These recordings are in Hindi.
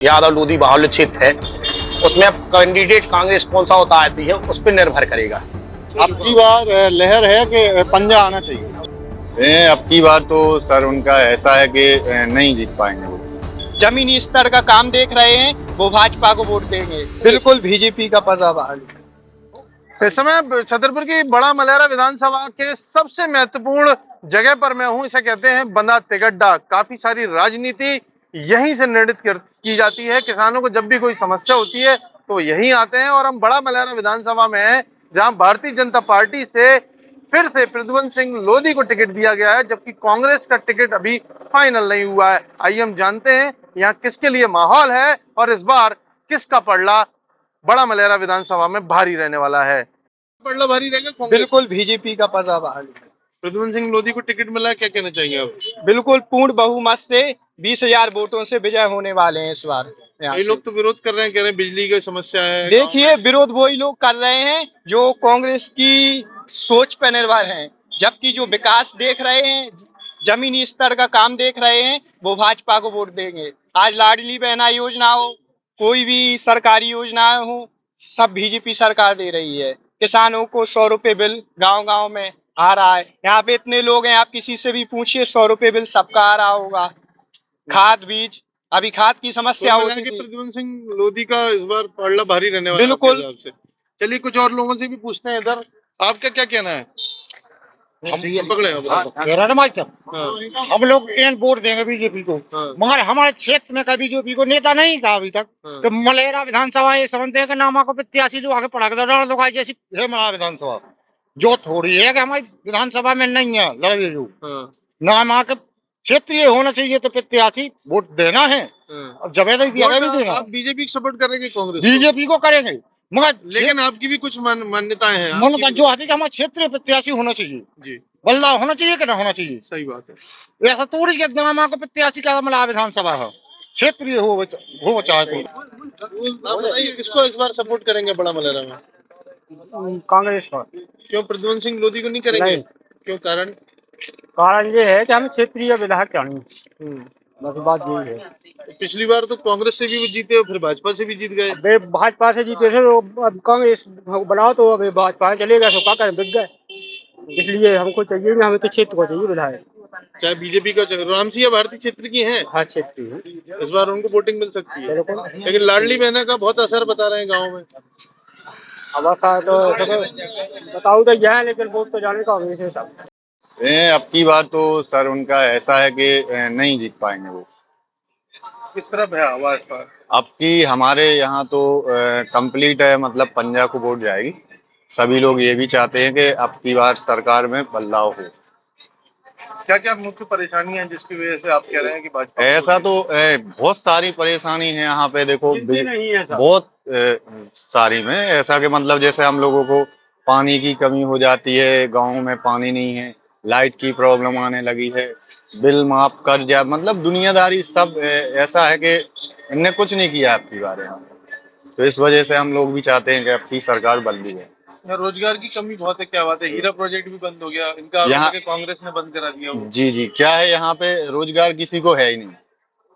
यादव लोधी बाहुल्य क्षेत्र है, उसमें अब कैंडिडेट कांग्रेस कौन सा होता आती है उस पर निर्भर करेगा। अब की बार लहर है कि पंजा आना चाहिए। अब की बार तो सर उनका ऐसा है कि नहीं जीत पाएंगे वो। जमीनी स्तर का काम देख रहे हैं, वो भाजपा को वोट देंगे। बिल्कुल बीजेपी का पर्दा बहाल। इस समय छतरपुर की बड़ा मलेरा विधानसभा के सबसे महत्वपूर्ण जगह पर मैं हूं। इसे कहते हैं बंदा तिगड्डा। काफी सारी राजनीति यहीं से निर्णित की जाती है। किसानों को जब भी कोई समस्या होती है तो यहीं आते हैं। और हम बड़ा मलेरा विधानसभा में हैं, जहां भारतीय जनता पार्टी से फिर से प्रद्युम्न सिंह लोधी को टिकट दिया गया है, जबकि कांग्रेस का टिकट अभी फाइनल नहीं हुआ है। आइए हम जानते हैं यहाँ किसके लिए माहौल है और इस बार किसका पलड़ा बड़ा मलेरा विधानसभा में भारी रहने वाला है। पलड़ा भारी रहेगा कांग्रेस। बिल्कुल बीजेपी का पर्दा बहाल। प्रद्युम्न सिंह लोधी को टिकट मिला, क्या कहना चाहिए आप? बिल्कुल पूर्ण बहुमत से 20,000 वोटों से विजय होने वाले हैं इस बार। कई लोग तो विरोध कर रहे हैं, कह रहे हैं बिजली की समस्या है। देखिए, विरोध वही लोग कर रहे हैं जो कांग्रेस की सोच पर निर्भर हैं, जबकि जो विकास देख रहे हैं, जमीनी स्तर का काम देख रहे हैं, वो भाजपा को वोट देंगे। आज लाडली बहना योजना हो, कोई भी सरकारी योजना हो, सब बीजेपी सरकार दे रही है। किसानों को 100 रुपए बिल गांव गांव में आ रहा है। यहाँ पे इतने लोग हैं, आप किसी से भी पूछिए, 100 रुपए बिल सबका आ रहा होगा। खाद बीज, अभी खाद की समस्या होती थी। प्रद्युम्न सिंह लोधी का इस बार पलड़ा भारी रहने वाला है बिल्कुल। आपके हिसाब से। चलिए कुछ और लोगों से भी पूछते हैं इधर। आपका क्या कहना है? हम पकड़े हम लोग वोट देंगे बीजेपी को, मगर हमारे क्षेत्र में कभी बीजेपी को नेता नहीं था अभी तक। तो मलेरा विधानसभा ये समझते हैं कि नामा को प्रत्याशी जो आगे पढ़ा के जैसी है मलेरा विधानसभा, जो थोड़ी है कि हमारी विधानसभा में नहीं है लड़े जो नामा के क्षेत्रीय होना चाहिए, तो प्रत्याशी वोट देना है। अब जब देना, आप बीजेपी को सपोर्ट करेंगे कांग्रेस? बीजेपी को करेंगे, मगर लेकिन आपकी भी कुछ मान्यताएं हैं। मान्यता जो आती है हमारे क्षेत्रीय प्रत्याशी होना चाहिए जी। बदलाव होना चाहिए कि ना होना चाहिए। सही बात है। ऐसा थोड़ी के दिमाग को प्रत्याशी का मलेरा विधानसभा है, क्षेत्रीय हो चाहे कोई। आप बताइए किसको इस बार सपोर्ट करेंगे बड़ा मलेरा में? कांग्रेस का। क्यों प्रद्युम्न सिंह लोधी को नहीं करेंगे? नहीं। क्यों? कारण ये है कि हमें क्षेत्रीय विधायक चाहिए, बस बात यही है। पिछली बार तो कांग्रेस से भी वो जीते और फिर भाजपा से भी जीत गए। अबे भाजपा से जीते थे तो अब कांग्रेस बनाओ, तो अभी भाजपा चले गए तो क्या करें, बिक गए। इसलिए हमको चाहिए नहीं, हमें तो क्षेत्र को चाहिए विधायक। क्या बीजेपी का रामसिया भारतीय क्षेत्र की है? हाँ, क्षेत्रीय इस बार उनको वोटिंग मिल सकती है, लेकिन लाडली बहना का बहुत असर बता रहे हैं गाँव में। अब ऐसा तो बताऊँ तो यह है, लेकिन वोट तो जाने कांग्रेस है सब। अब की बार तो सर उनका ऐसा है कि नहीं जीत पाएंगे वो। किस तरफ है आवाज पर? अब की हमारे यहाँ तो कंप्लीट है, मतलब पंजा को वोट जाएगी। सभी लोग ये भी चाहते हैं कि अब की बार सरकार में बदलाव हो। क्या क्या मुख्य परेशानियां हैं जिसकी वजह से आप कह रहे हैं कि भाजपा? ऐसा तो बहुत सारी परेशानी है यहाँ पे। देखो नहीं है बहुत सारी में ऐसा कि मतलब जैसे हम लोगों को पानी की कमी हो जाती है, गाँव में पानी नहीं है, लाइट की प्रॉब्लम आने लगी है, बिल माफ कर जा, मतलब दुनियादारी सब ऐसा है कि इनने कुछ नहीं किया आपकी बारे में। तो इस वजह से हम लोग भी चाहते हैं कि आपकी सरकार बदली है। रोजगार की कमी बहुत है। क्या बात है, हीरा प्रोजेक्ट भी बंद हो गया इनका, यहाँ कांग्रेस ने बंद करा दिया वो। जी जी, क्या है यहाँ पे रोजगार किसी को है ही नहीं।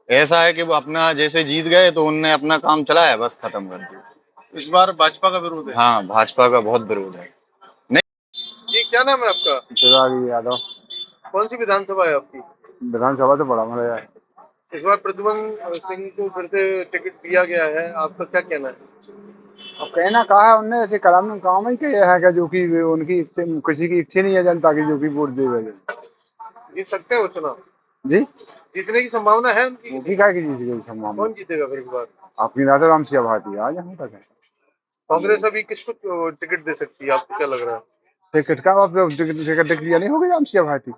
ऐसा है कि वो अपना जैसे जीत गए तो उनने अपना काम चलाया, बस खत्म कर दिया। इस बार भाजपा का विरोध है? हाँ, भाजपा का बहुत विरोध है। ये क्या नाम है आपका? चिराग यादव। कौन सी विधानसभा है आपकी? विधानसभा तो बड़ा मलेरा है। इस बार प्रद्युम्न सिंह को फिर से टिकट दिया गया है, आपका क्या कहना है? अब कहना कहा है उनने, ऐसे कलाम काम ही किया है कि जो कि उनकी किसी की इच्छा नहीं है जनता की जो कि वोट दे रहे। जीत सकते हैं वो चुनाव? जी, जीतने की संभावना है उनकी? वो भी क्या की जीत गई संभावना। कौन जीतेगा फिर इस बार? आपकी राधा राम सिया भाटी आज यहाँ तक है। कांग्रेस अभी किसको टिकट दे सकती है, आपको क्या लग रहा है? टिकट का टिकट दिया नहीं होगी राम सिया भाटी।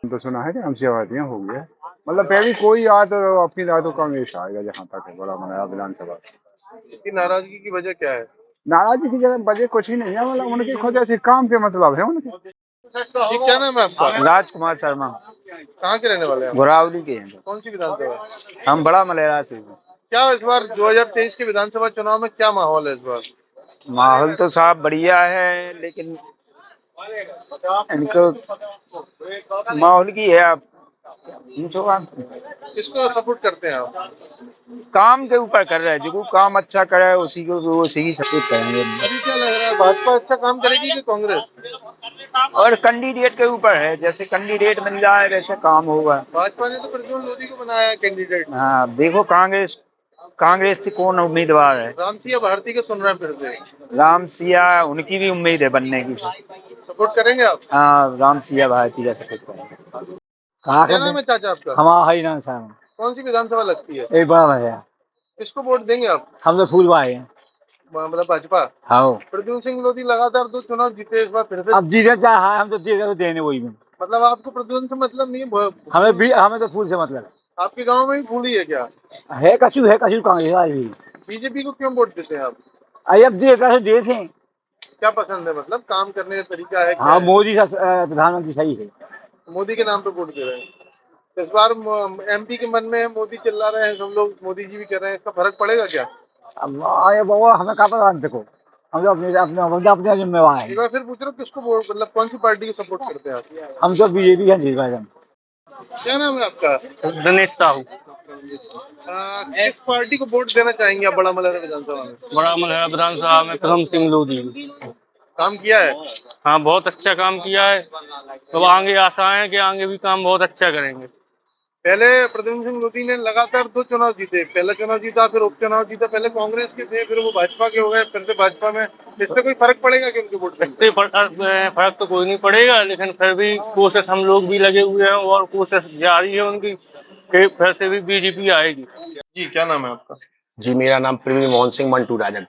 तो सुना है कि राम सिया भाटी हो गया, मतलब फिर भी कोई आ तो आपकी राय तो कांग्रेस आएगा जहाँ तक है बड़ा मलेरा विधानसभा। इसकी नाराजगी की वजह क्या है? नाराजगी की जगह वजह कुछ ही नहीं है, मतलब उनकी खुद ऐसे काम के मतलब है उनके। जी, क्या नाम है आपका? राजकुमार शर्मा। कहाँ के रहने वाले हैं? गोरावली के हैं। कौन सी विधानसभा? हम बड़ा मलेरा से। क्या इस बार 2023 के विधानसभा चुनाव में क्या माहौल है इस बार? माहौल तो साहब बढ़िया है, लेकिन इनको माहौल की है, आप किसको सपोर्ट करते हैं आप? काम के ऊपर कर रहे हैं, जो काम अच्छा करे उसी की सपोर्ट करेंगे। अभी क्या लग रहा है, भाजपा अच्छा काम करेगी कि कांग्रेस? और कैंडिडेट के ऊपर है, जैसे कैंडिडेट मिल जाए वैसे काम होगा। भाजपा ने तो प्रज्वल लोधी को बनाया है कैंडिडेट। हाँ देखो, कांग्रेस से कौन उम्मीदवार है? रामसिया भारती के सुन रहे हैं फिर से। राम सिया, उनकी भी उम्मीद है बनने की। सपोर्ट करेंगे आप? हाँ, राम सिया भारती का सपोर्ट करेंगे। क्या नाम है चाचा आपका? हमारा हरिनाम साहब कौन सी विधानसभा लगती है? एक बड़ा भैया, किसको वोट देंगे आप? हम तो फूल भाई हैं। मतलब भाजपा। हाँ, प्रद्युम्न सिंह लोधी लगातार 2 चुनाव जीते, इस बार फिर से। अब जीते चाहे हम तो जीते तो देने वही में। मतलब आपको प्रद्युम्न से मतलब नहीं है? हमें तो फूल से मतलब आपके गांव में भी फूली है क्या? है। कछु कांग्रेस आई भी। बीजेपी को क्यों वोट देते हैं आप? अब देश है। क्या पसंद है, मतलब काम करने का तरीका है क्या हाँ, है? मोदी का प्रधानमंत्री सही है। मोदी के नाम पे वोट दे रहे हैं इस बार। एमपी के मन में मोदी चिल्ला रहे हैं सब लोग, मोदी जी भी कर रहे हैं, इसका फर्क पड़ेगा क्या? अब आए बाबा, हमें कहा पता देखो, हम तो अपने जिम्मेवार एक है। बार फिर पूछ रहा हूँ, किसको वोट, मतलब कौन सी पार्टी को सपोर्ट करते हैं आप? हम तो बीजेपी का निर्वाचन। क्या नाम है आपका? दिनेश साहू। किस पार्टी को वोट देना चाहेंगे आप बड़ा मलहरा विधानसभा में? बड़ा मलहरा विधानसभा में प्रथम सिंह लोधी। काम किया है? हाँ, बहुत अच्छा काम किया है। तो आगे आशा है कि आगे भी काम बहुत अच्छा करेंगे। पहले प्रद्युम्न सिंह लोधी ने लगातार 2 चुनाव जीते, पहला चुनाव जीता, फिर उपचुनाव जीता। पहले कांग्रेस के थे, फिर वो भाजपा के हो गए, फिर से भाजपा में। इससे कोई फर्क पड़ेगा कि उनके वोट से? इससे फर्क तो कोई नहीं पड़ेगा, लेकिन फिर भी कोशिश हम लोग भी लगे हुए हैं और कोशिश जारी है उनकी कि फिर से भी बीजेपी आएगी। जी, क्या नाम है आपका? जी, मेरा नाम प्रवीण मोहन सिंह मंटू राजन।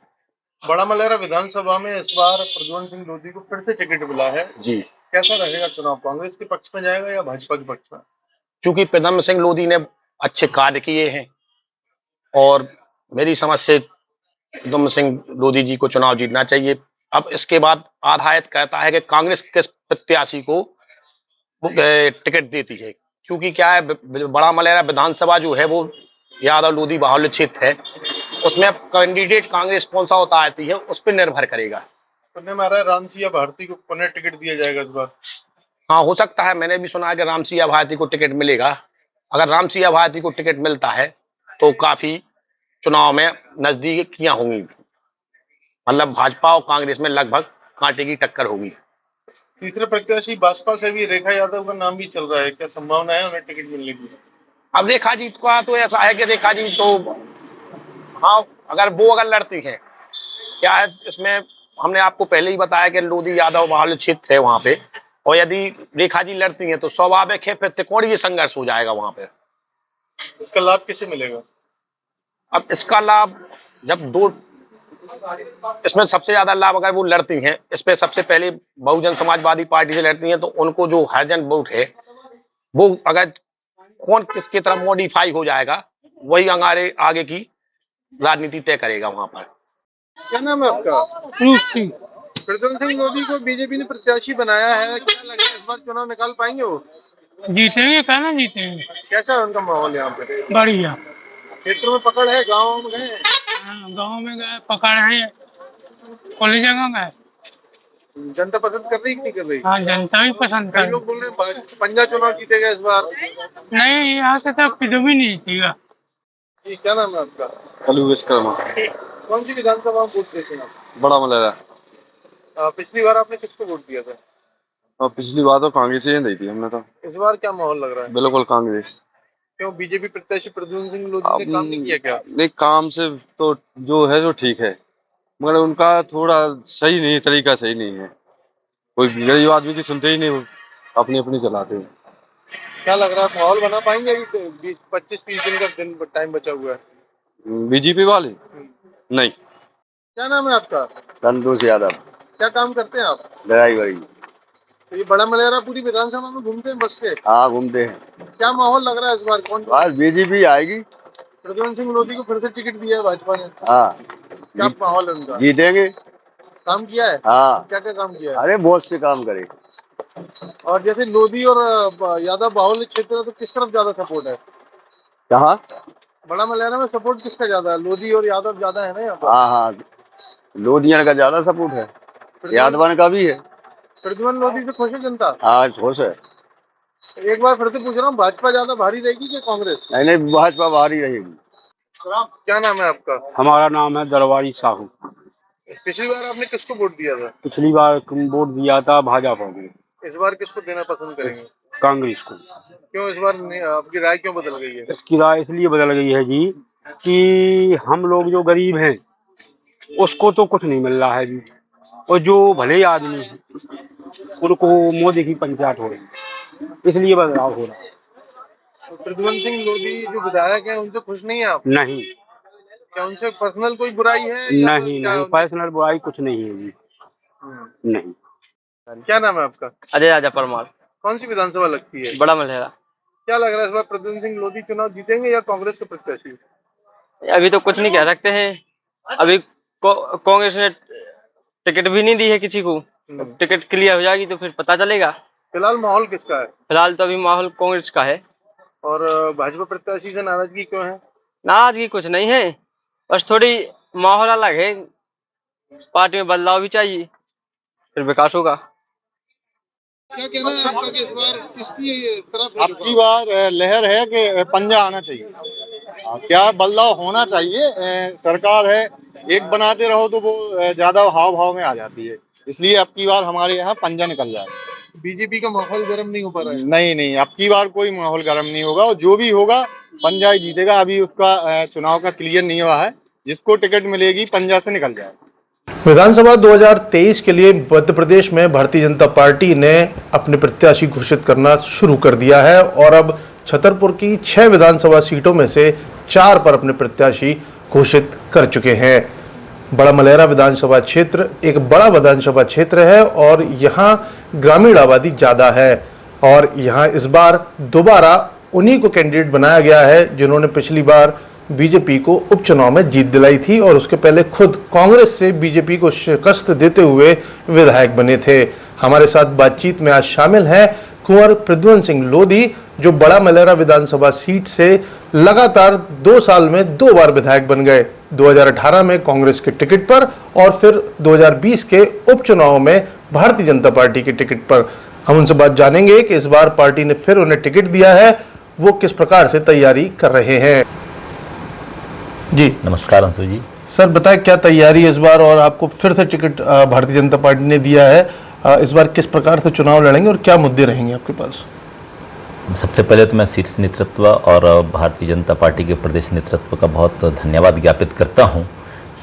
बड़ा मलहरा विधानसभा में इस बार प्रद्युम्न सिंह लोधी को फिर से टिकट मिला है। जी, कैसा रहेगा चुनाव, कांग्रेस के पक्ष में जाएगा या भाजपा के पक्ष में? क्योंकि प्रथम सिंह लोधी ने अच्छे कार्य किए हैं और मेरी समझ से प्रथम सिंह लोधी जी को चुनाव जीतना चाहिए। अब इसके बाद आधायत कहता है कि कांग्रेस किस प्रत्याशी को वो टिकट देती है, क्योंकि क्या है, बड़ा मलहरा विधानसभा जो है वो यादव लोधी बाहुल्य क्षेत्र है। उसमें कैंडिडेट कांग्रेस कौन सा उतारती है उस पर निर्भर करेगा। सुनने में आ रहा है रामसिया भारती को पुनः टिकट दिया जाएगा इस बार। हाँ, हो सकता है। मैंने भी सुना है कि रामसिया भारती को टिकट मिलेगा। अगर रामसिया भारती को टिकट मिलता है तो काफी चुनाव में नजदीकियां होंगी, मतलब भाजपा और कांग्रेस में लगभग कांटे की टक्कर होगी। तीसरे प्रत्याशी भाजपा से भी रेखा यादव का नाम भी चल रहा है, क्या संभावना है उन्हें टिकट मिलने की? अब रेखा जी का तो ऐसा है कि रेखा जी तो, हाँ, अगर लड़ती हैं, क्या है इसमें, हमने आपको पहले ही बताया कि लोधी यादव बाहुल्य क्षेत्र है वहां पे, और यदि रेखा जी लड़ती हैं तो स्वाभाविक है फिर त्रिकोणीय संघर्ष हो जाएगा वहां पे। इसका लाभ किसे मिलेगा? अब इसका लाभ जब दो, इसमें सबसे ज्यादा लाभ अगर वो लड़ती हैं, इस पे सबसे पहले बहुजन समाजवादी पार्टी से लड़ती हैं, तो उनको जो हरिजन वोट है वो अगर कौन किसकी तरफ मॉडिफाई हो जाएगा, वही हमारे आगे की राजनीति तय करेगा वहां पर। क्या नाम है आपका? प्रद्युम्न सिंह लोधी को बीजेपी ने प्रत्याशी बनाया है, क्या लग रहा है इस बार चुनाव निकाल पाएंगे वो? जीतेंगे, कहना जीतेंगे। कैसा है उनका माहौल यहाँ पे? बढ़िया। क्षेत्र में पकड़ है, गाँव में गए? हाँ, गाँव में गए, पकड़ है, पुलिस जगह गए। जनता पसंद कर रही कि नहीं कर रही? हाँ, जनता भी पसंद कई कर। लोग बोल रहे हैं पंजा चुनाव जीतेगा इस बार। नहीं, यहाँ से तो किधर भी नहीं जीतेगा। जी, क्या नाम है आपका? कलू विश्वकर्मा। कौन सी विधानसभा में वोट देते हैं आप? बड़ा मलहरा। पिछली बार आपने किसको वोट दिया था? और पिछली बार तो कांग्रेस ही दी थी हमने तो। इस बार क्या माहौल लग रहा है? बिल्कुल कांग्रेस। क्यों, बीजेपी प्रत्याशी प्रद्युम्न सिंह लोधी ने काम नहीं किया क्या? नहीं, काम से तो जो है जो ठीक है, मगर उनका थोड़ा सही नहीं, तरीका सही नहीं है। कोई गरीब आदमी की सुनते ही नहीं, वो अपनी अपनी चलाते हैं। क्या लग रहा है, माहौल बना पाएंगे? अभी 20-25-30 दिन का टाइम बचा हुआ है। बीजेपी वाले नहीं। क्या नाम है आपका? संतोष यादव। क्या काम करते हैं आप? ड्राइवरी। तो ये बड़ा मलहरा पूरी विधानसभा में घूमते हैं बस के? हाँ, घूमते हैं। क्या माहौल लग रहा है इस बार, कौन? बस बीजेपी आएगी। प्रद्युम्न सिंह लोधी को फिर से टिकट दिया है भाजपा ने। हाँ, क्या माहौल है उनका? जीतेंगे। काम किया है? हाँ, क्या क्या काम किया है? अरे बहुत से काम करे। और जैसे लोधी और यादव बाहुल्य क्षेत्र है, तो किस तरफ ज्यादा सपोर्ट है? कहाँ? बड़ा मलहरा में सपोर्ट किसका ज्यादा है? लोधी और यादव ज्यादा है ना यहाँ पर? हाँ हाँ, लोधियान का ज्यादा सपोर्ट है, यादवान का भी है। प्रद्युम्न लोधी से खुश है जनता? हाँ, खुश है। एक बार फिर से पूछ रहा हूँ, भाजपा ज्यादा भारी रहेगी कि कांग्रेस? नहीं, भाजपा भारी रहेगी। क्या नाम है आपका? हमारा नाम है दरबारी साहू। पिछली बार आपने किसको वोट दिया था? पिछली बार वोट दिया था भाजपा को। इस बार किसको देना पसंद करेंगे? कांग्रेस को। क्यों इस बार आपकी राय क्यों बदल गई है? इसकी राय इसलिए बदल गई है जी कि हम लोग जो गरीब हैं उसको तो कुछ नहीं मिल रहा है जी, और जो भले आदमी हैं उनको मोदी की पंचायत हो रही है, इसलिए बदलाव हो रहा है। तो प्रद्युम्न सिंह लोधी जो विधायक हैं उनसे खुश नहीं है आप? नहीं क्या उनसे पर्सनल कोई बुराई है या नहीं क्या? नहीं, पर्सनल बुराई कुछ नहीं है जी, नहीं। क्या नाम है आपका? अजय राजा परमार। कौन सी विधानसभा लगती है? बड़ा मलहरा। क्या लग रहा है इस बार प्रद्युम्न सिंह लोधी चुनाव जीतेंगे या कांग्रेस के प्रत्याशी? अभी तो कुछ नहीं कह सकते हैं। अभी कांग्रेस ने टिकट भी नहीं दी है किसी को। टिकट क्लियर हो जाएगी तो फिर पता चलेगा। फिलहाल माहौल किसका है? फिलहाल तो अभी माहौल कांग्रेस का है। और भाजपा प्रत्याशी से नाराजगी क्यों है? नाराजगी कुछ नहीं है, बस थोड़ी माहौल अलग है। पार्टी में बदलाव भी चाहिए, फिर विकास होगा। क्या कहना है आपका कि इस बार किसकी तरफ? आपकी बार लहर है कि पंजा आना चाहिए। क्या बदलाव होना चाहिए। सरकार है, एक बनाते रहो तो वो ज्यादा हाव भाव में आ जाती है, इसलिए अब की बार हमारे यहाँ पंजा निकल जाए। बीजेपी का माहौल गर्म नहीं हो पा रहा है? नहीं, अब की बार कोई माहौल गर्म नहीं होगा, और जो भी होगा पंजा ही जीतेगा। अभी उसका चुनाव का क्लियर नहीं हुआ है, जिसको टिकट मिलेगी पंजा से निकल जाएगा। विधानसभा 2023 के लिए मध्य प्रदेश में भारतीय जनता पार्टी ने अपने प्रत्याशी घोषित करना शुरू कर दिया है और अब छतरपुर की 6 विधानसभा सीटों में से 4 पर अपने प्रत्याशी घोषित कर चुके हैं। बड़ा मलहरा विधानसभा क्षेत्र एक बड़ा विधानसभा क्षेत्र है और यहाँ ग्रामीण आबादी ज़्यादा है और यहाँ इस बार दोबारा उन्हीं को कैंडिडेट बनाया गया है जिन्होंने पिछली बार बीजेपी को उपचुनाव में जीत दिलाई थी और उसके पहले खुद कांग्रेस से बीजेपी को शिकस्त देते हुए विधायक बने थे। हमारे साथ बातचीत में आज शामिल हैं कुंवर प्रद्युम्न सिंह लोधी, जो बड़ा मलहरा विधानसभा सीट से लगातार 2 साल में 2 बार विधायक बन गए। 2018 में कांग्रेस के टिकट पर और फिर 2020 के उपचुनाव में भारतीय जनता पार्टी के टिकट पर। हम उनसे बात जानेंगे कि इस बार पार्टी ने फिर उन्हें टिकट दिया है, वो किस प्रकार से तैयारी कर रहे हैं। जी नमस्कार अंशु जी। सर बताएं क्या तैयारी है इस बार, और आपको फिर से टिकट भारतीय जनता पार्टी ने दिया है, इस बार किस प्रकार से चुनाव लड़ेंगे और क्या मुद्दे रहेंगे आपके पास? सबसे पहले तो मैं शीर्ष नेतृत्व और भारतीय जनता पार्टी के प्रदेश नेतृत्व का बहुत धन्यवाद ज्ञापित करता हूं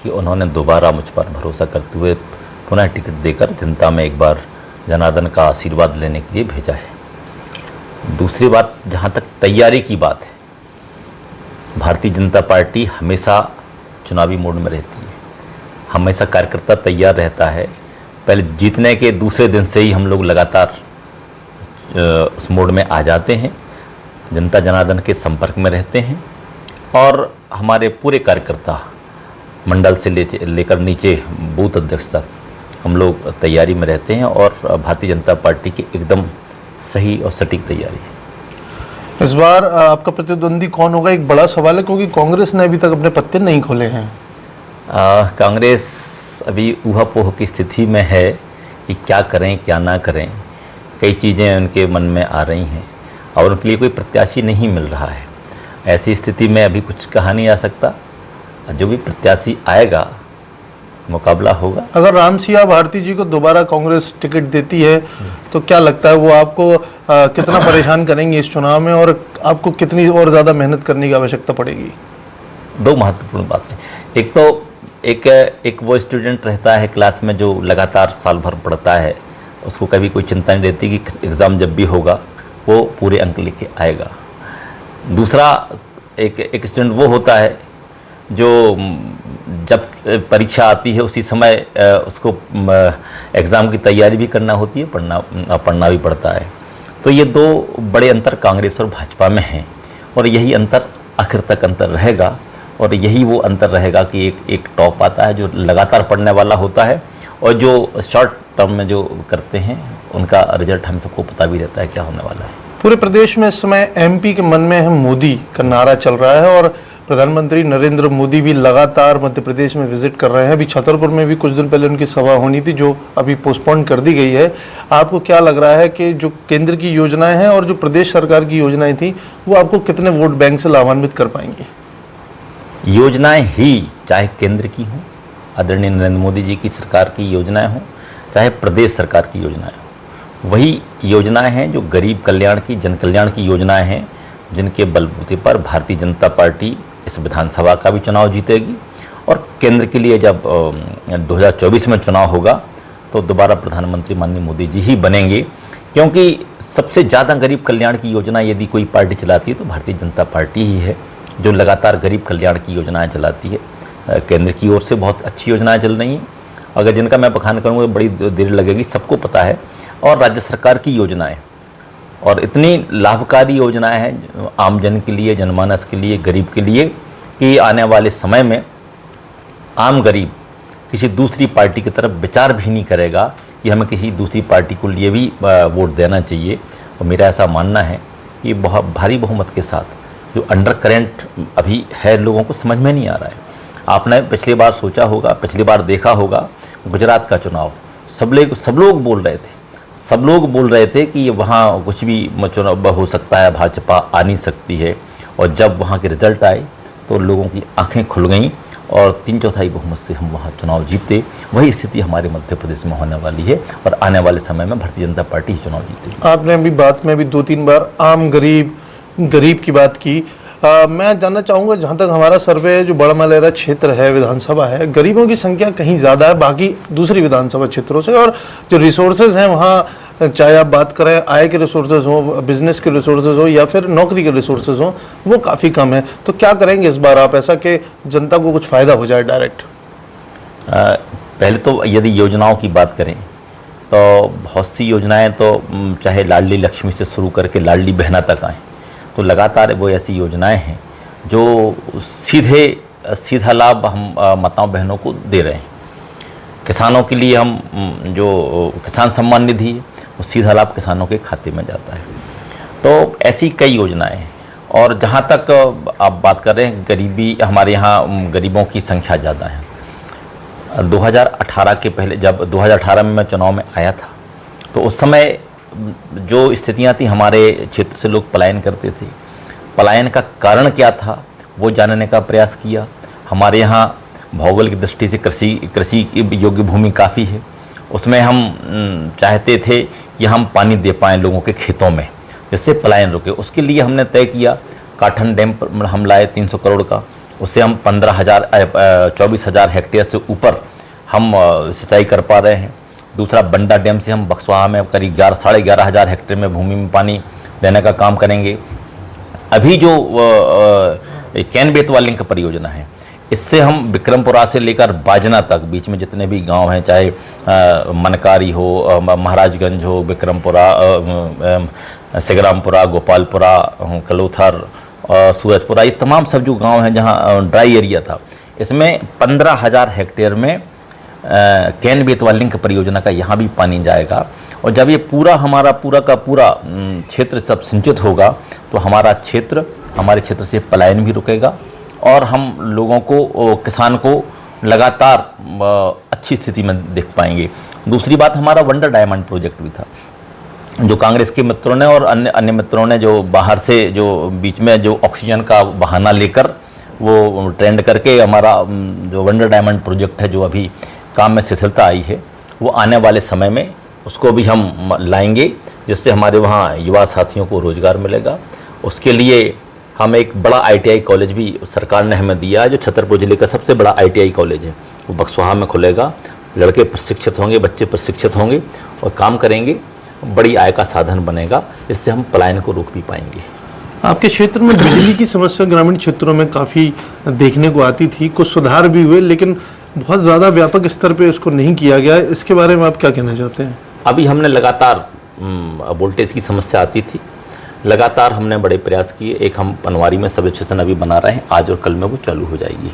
कि उन्होंने दोबारा मुझ पर भरोसा करते हुए पुनः टिकट देकर जनता में एक बार जनार्दन का आशीर्वाद लेने के लिए भेजा है। दूसरी बात, जहां तक तैयारी की बात है, भारतीय जनता पार्टी हमेशा चुनावी मोड में रहती है, हमेशा कार्यकर्ता तैयार रहता है। पहले जीतने के दूसरे दिन से ही हम लोग लगातार उस मोड में आ जाते हैं, जनता जनार्दन के संपर्क में रहते हैं और हमारे पूरे कार्यकर्ता मंडल से लेकर नीचे बूथ अध्यक्ष तक हम लोग तैयारी में रहते हैं और भारतीय जनता पार्टी की एकदम सही और सटीक तैयारी है। इस बार आपका प्रतिद्वंदी कौन होगा, एक बड़ा सवाल है क्योंकि कांग्रेस ने अभी तक अपने पत्ते नहीं खोले हैं। कांग्रेस अभी ऊहापोह की स्थिति में है कि क्या करें क्या ना करें। कई चीज़ें उनके मन में आ रही हैं और उनके लिए कोई प्रत्याशी नहीं मिल रहा है। ऐसी स्थिति में अभी कुछ कहा नहीं जा सकता, जो भी प्रत्याशी आएगा मुकाबला होगा। अगर रामसिंह भारती जी को दोबारा कांग्रेस टिकट देती है तो क्या लगता है वो आपको कितना परेशान करेंगे इस चुनाव में और आपको कितनी और ज़्यादा मेहनत करने की आवश्यकता पड़ेगी? 2 महत्वपूर्ण बातें। एक तो एक वो स्टूडेंट रहता है क्लास में जो लगातार साल भर पढ़ता है, उसको कभी कोई चिंता नहीं रहती कि एग्ज़ाम जब भी होगा वो पूरे अंक लेके आएगा। दूसरा, एक स्टूडेंट वो होता है जो जब परीक्षा आती है उसी समय उसको एग्ज़ाम की तैयारी भी करना होती है, पढ़ना भी पड़ता है। तो ये 2 बड़े अंतर कांग्रेस और भाजपा में हैं और यही अंतर आखिर तक अंतर रहेगा और यही वो अंतर रहेगा कि एक टॉप आता है जो लगातार पढ़ने वाला होता है और जो शॉर्ट टर्म में जो करते हैं उनका रिजल्ट हम सबको पता भी रहता है क्या होने वाला है। पूरे प्रदेश में इस समय एमपी के मन में है मोदी का नारा चल रहा है और प्रधानमंत्री नरेंद्र मोदी भी लगातार मध्य प्रदेश में विजिट कर रहे हैं। अभी छतरपुर में भी कुछ दिन पहले उनकी सभा होनी थी जो अभी पोस्टपोन कर दी गई है। आपको क्या लग रहा है कि जो केंद्र की योजनाएं हैं और जो प्रदेश सरकार की योजनाएं थी वो आपको कितने वोट बैंक से लाभान्वित कर पाएंगी? योजनाएं ही चाहे केंद्र की हों, आदरणीय नरेंद्र मोदी जी की सरकार की योजनाएं हों, चाहे प्रदेश सरकार की योजनाएं हों, वही योजनाएं हैं जो गरीब कल्याण की, जन कल्याण की योजनाएं हैं, जिनके बलबूते पर भारतीय जनता पार्टी इस विधानसभा का भी चुनाव जीतेगी और केंद्र के लिए जब 2024 में चुनाव होगा तो दोबारा प्रधानमंत्री माननीय मोदी जी ही बनेंगे, क्योंकि सबसे ज़्यादा गरीब कल्याण की योजना यदि कोई पार्टी चलाती है तो भारतीय जनता पार्टी ही है, जो लगातार गरीब कल्याण की योजनाएं चलाती है। केंद्र की ओर से बहुत अच्छी योजनाएं चल रही हैं, अगर जिनका मैं बखान करूँगा बड़ी देर लगेगी, सबको पता है। और राज्य सरकार की योजनाएं और इतनी लाभकारी योजनाएं हैं आम जन के लिए, जनमानस के लिए, गरीब के लिए, कि आने वाले समय में आम गरीब किसी दूसरी पार्टी की तरफ विचार भी नहीं करेगा कि हमें किसी दूसरी पार्टी को लिए भी वोट देना चाहिए। और मेरा ऐसा मानना है कि बहुत भारी बहुमत के साथ जो अंडर करेंट अभी है लोगों को समझ में नहीं आ रहा है। आपने पिछली बार सोचा होगा, पिछली बार देखा होगा गुजरात का चुनाव, सब लोग बोल रहे थे कि वहाँ कुछ भी चुनाव हो सकता है, भाजपा आ नहीं सकती है। और जब वहाँ के रिजल्ट आए तो लोगों की आंखें खुल गईं और 3/4 बहुमत से हम वहाँ चुनाव जीते। वही स्थिति हमारे मध्य प्रदेश में होने वाली है और आने वाले समय में भारतीय जनता पार्टी ही चुनाव जीतेगी। आपने अभी बात में 2-3 बार आम गरीब की बात की। मैं जानना चाहूँगा, जहाँ तक हमारा सर्वे, जो बड़ा मलेरा क्षेत्र है, विधानसभा है, गरीबों की संख्या कहीं ज़्यादा है बाकी दूसरी विधानसभा क्षेत्रों से, और जो रिसोर्सेज हैं वहाँ, चाहे आप बात करें आय के रिसोर्सेज हो, बिजनेस के रिसोर्सेज हो या फिर नौकरी के रिसोर्सेज हो, वो काफ़ी कम है। तो क्या करेंगे इस बार आप ऐसा कि जनता को कुछ फ़ायदा हो जाए डायरेक्ट? पहले तो यदि योजनाओं की बात करें तो बहुत सी योजनाएं तो चाहे लाडली लक्ष्मी से शुरू करके लाडली बहना तक आएँ, तो लगातार वो ऐसी योजनाएं हैं जो सीधा लाभ हम माताओं बहनों को दे रहे हैं। किसानों के लिए हम जो किसान सम्मान निधि है वो सीधा लाभ किसानों के खाते में जाता है। तो ऐसी कई योजनाएं हैं। और जहाँ तक आप बात कर रहे हैं गरीबी, हमारे यहाँ गरीबों की संख्या ज़्यादा है। 2018 के पहले, जब 2018 में मैं चुनाव में आया था, तो उस समय जो स्थितियां थी, हमारे क्षेत्र से लोग पलायन करते थे। पलायन का कारण क्या था वो जानने का प्रयास किया। हमारे यहाँ भौगोलिक दृष्टि से कृषि की योग्य भूमि काफ़ी है, उसमें हम चाहते थे कि हम पानी दे पाएँ लोगों के खेतों में, जिससे पलायन रुके। उसके लिए हमने तय किया, काठन डैम पर हम लाए 300 करोड़ का, उससे हम 24,000 हेक्टेयर से ऊपर हम सिंचाई कर पा रहे हैं। दूसरा, बंडा डैम से हम बक्सवाहा में करीब 11,500 हेक्टेयर में भूमि में पानी देने का काम करेंगे। अभी जो कैन बेतवा लिंक परियोजना है, इससे हम विक्रमपुरा से लेकर बाजना तक बीच में जितने भी गांव हैं, चाहे मनकारी हो, महाराजगंज हो, विक्रमपुरा, सिगरामपुरा, गोपालपुरा, कलोथर, सूरजपुरा, ये तमाम सब जो गांव हैं जहां ड्राई एरिया था, इसमें 15,000 हेक्टेयर में कैन बेतवा लिंक परियोजना का यहाँ भी पानी जाएगा। और जब ये हमारा पूरा का पूरा क्षेत्र सब सिंचित होगा तो हमारे क्षेत्र से पलायन भी रुकेगा और हम लोगों को, किसान को लगातार अच्छी स्थिति में देख पाएंगे। दूसरी बात, हमारा वंडर डायमंड प्रोजेक्ट भी था, जो कांग्रेस के मित्रों ने और अन्य मित्रों ने जो बाहर से जो बीच में जो ऑक्सीजन का बहाना लेकर वो ट्रेंड करके हमारा जो वंडर डायमंड प्रोजेक्ट है, जो अभी काम में शिथिलता आई है, वो आने वाले समय में उसको भी हम लाएंगे, जिससे हमारे वहाँ युवा साथियों को रोज़गार मिलेगा। उसके लिए हम एक बड़ा ITI कॉलेज भी सरकार ने हमें दिया है, जो छतरपुर जिले का सबसे बड़ा ITI कॉलेज है, वो बक्सवाहा में खुलेगा। लड़के प्रशिक्षित होंगे, बच्चे प्रशिक्षित होंगे और काम करेंगे, बड़ी आय का साधन बनेगा, इससे हम पलायन को रोक भी पाएंगे। आपके क्षेत्र में बिजली की समस्या ग्रामीण क्षेत्रों में काफ़ी देखने को आती थी, कुछ सुधार भी हुए, लेकिन बहुत ज़्यादा व्यापक स्तर पे इसको नहीं किया गया। इसके बारे में आप क्या कहना चाहते हैं? अभी हमने लगातार वोल्टेज की समस्या आती थी, लगातार हमने बड़े प्रयास किए। एक हम पनवारी में सब स्टेशन अभी बना रहे हैं, आज और कल में वो चालू हो जाएगी।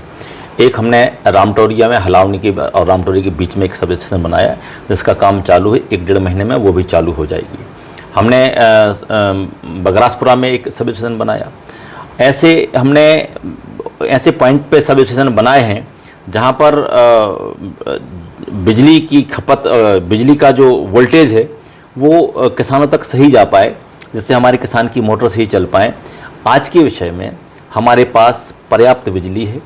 एक हमने रामटोरिया में हलावनी के और रामटोरी के बीच में एक सब स्टेशन बनाया, जिसका काम चालू है, 1-1.5 महीने में वो भी चालू हो जाएगी। हमने बगरासपुरा में एक सब स्टेशन बनाया। ऐसे हमने ऐसे पॉइंट पे सब स्टेशन बनाए हैं जहाँ पर बिजली की खपत, बिजली का जो वोल्टेज है वो किसानों तक सही जा पाए, जिससे हमारे किसान की मोटर सही चल पाए। आज के विषय में हमारे पास पर्याप्त बिजली है,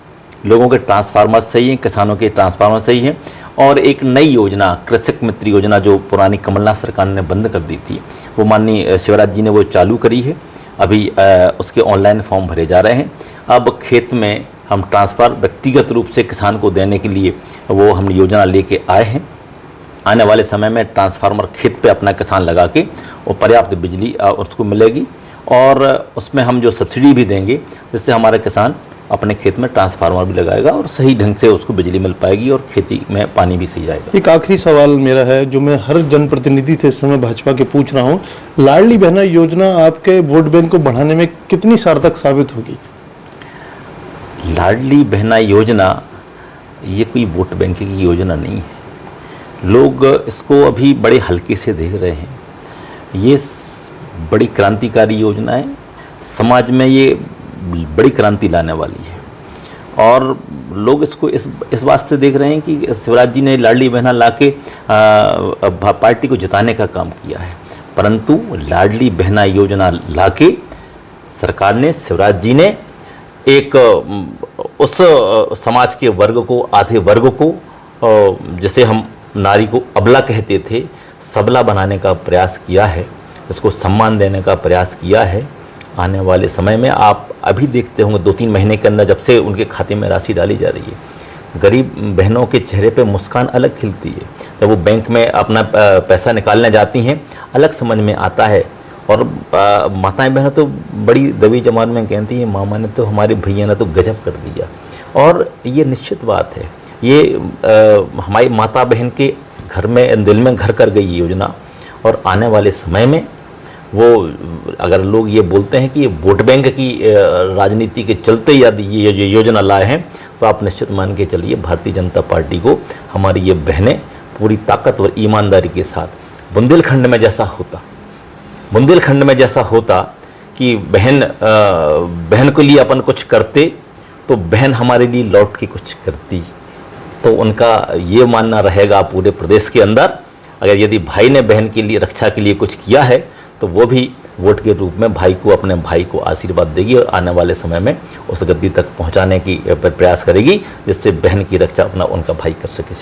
लोगों के ट्रांसफार्मर सही हैं, किसानों के ट्रांसफार्मर सही हैं, और एक नई योजना कृषक मित्र योजना जो पुरानी कमलनाथ सरकार ने बंद कर दी थी, वो माननीय शिवराज जी ने वो चालू करी है। अभी उसके ऑनलाइन फॉर्म भरे जा रहे हैं। अब खेत में हम ट्रांसफर व्यक्तिगत रूप से किसान को देने के लिए वो हम योजना लेके आए हैं। आने वाले समय में ट्रांसफार्मर खेत पे अपना किसान लगा के वो पर्याप्त बिजली उसको मिलेगी, और उसमें हम जो सब्सिडी भी देंगे, जिससे हमारा किसान अपने खेत में ट्रांसफार्मर भी लगाएगा और सही ढंग से उसको बिजली मिल पाएगी और खेती में पानी भी सही जाएगा। एक आखिरी सवाल मेरा है जो मैं हर जनप्रतिनिधि से इस समय भाजपा के पूछ रहा हूँ, लाडली बहना योजना आपके वोट बैंक को बढ़ाने में कितनी सार्थक साबित होगी? लाडली बहना योजना ये कोई वोट बैंक की योजना नहीं है। लोग इसको अभी बड़े हल्के से देख रहे हैं। ये बड़ी क्रांतिकारी योजना है, समाज में ये बड़ी क्रांति लाने वाली है, और लोग इसको इस वास्ते देख रहे हैं कि शिवराज जी ने लाडली बहना लाके पार्टी को जिताने का काम किया है। परंतु लाडली बहना योजना लाके सरकार ने, शिवराज जी ने एक उस समाज के वर्ग को, आधे वर्ग को, जिसे हम नारी को अबला कहते थे, सबला बनाने का प्रयास किया है, इसको सम्मान देने का प्रयास किया है। आने वाले समय में आप अभी देखते होंगे 2-3 महीने के अंदर जब से उनके खाते में राशि डाली जा रही है, गरीब बहनों के चेहरे पे मुस्कान अलग खिलती है। जब वो बैंक में अपना पैसा निकालने जाती हैं, अलग समझ में आता है। और माताएं बहनें तो बड़ी दबी जमान में कहती हैं, मामा ने तो, हमारे भैया ने तो गजब कर दिया। और ये निश्चित बात है, ये हमारी माता बहन के घर में, दिल में घर कर गई योजना। और आने वाले समय में वो, अगर लोग ये बोलते हैं कि ये वोट बैंक की राजनीति के चलते यदि ये योजना लाए हैं, तो आप निश्चित मान के चलिए भारतीय जनता पार्टी को हमारी ये बहनें पूरी ताकत और ईमानदारी के साथ बुंदेलखंड में जैसा होता कि बहन के लिए अपन कुछ करते तो बहन हमारे लिए लौट के कुछ करती, तो उनका ये मानना रहेगा पूरे प्रदेश के अंदर, अगर यदि भाई ने बहन के लिए, रक्षा के लिए कुछ किया है, तो वो भी वोट के रूप में अपने भाई को आशीर्वाद देगी और आने वाले समय में उस गद्दी तक पहुंचाने की प्रयास करेगी, जिससे बहन की रक्षा उनका भाई कर सके।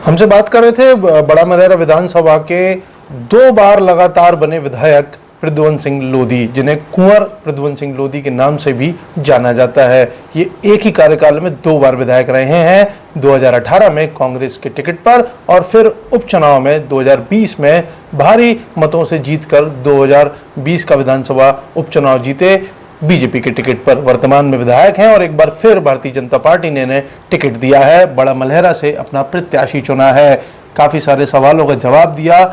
हमसे बात कर रहे थे बड़ा मलेरा विधानसभा के 2 बार लगातार बने विधायक प्रद्युमन सिंह लोधी, जिन्हें कुंवर प्रद्युमन सिंह लोधी के नाम से भी जाना जाता है। ये एक ही कार्यकाल में 2 बार विधायक रहे हैं, 2018 में कांग्रेस के टिकट पर और फिर उपचुनाव में 2020 में भारी मतों से जीतकर 2020 का विधानसभा उपचुनाव जीते बीजेपी के टिकट पर। वर्तमान में विधायक हैं और एक बार फिर भारतीय जनता पार्टी ने इन्हें टिकट दिया है, बड़ा मलहरा से अपना प्रत्याशी चुना है। काफी सारे सवालों का जवाब दिया,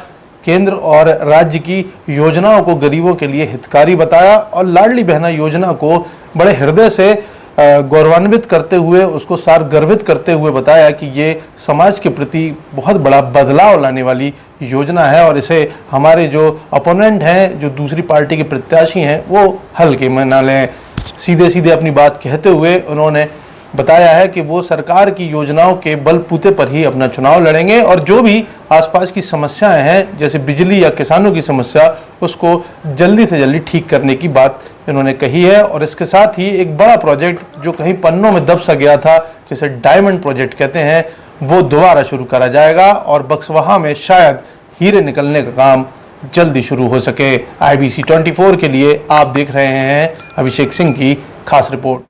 केंद्र और राज्य की योजनाओं को गरीबों के लिए हितकारी बताया और लाडली बहना योजना को बड़े हृदय से गौरवान्वित करते हुए, उसको सार गर्वित करते हुए बताया कि ये समाज के प्रति बहुत बड़ा बदलाव लाने वाली योजना है और इसे हमारे जो अपोनेंट हैं, जो दूसरी पार्टी के प्रत्याशी हैं, वो हल्के में ना लें। सीधे सीधे अपनी बात कहते हुए उन्होंने बताया है कि वो सरकार की योजनाओं के बलबूते पर ही अपना चुनाव लड़ेंगे और जो भी आसपास की समस्याएं हैं, जैसे बिजली या किसानों की समस्या, उसको जल्दी से जल्दी ठीक करने की बात इन्होंने कही है। और इसके साथ ही एक बड़ा प्रोजेक्ट जो कहीं पन्नों में दब सा गया था, जिसे डायमंड प्रोजेक्ट कहते हैं, वो दोबारा शुरू करा जाएगा और बक्सवाहा में शायद हीरे निकलने का काम जल्दी शुरू हो सके। IBC 24 के लिए आप देख रहे हैं अभिषेक सिंह की खास रिपोर्ट।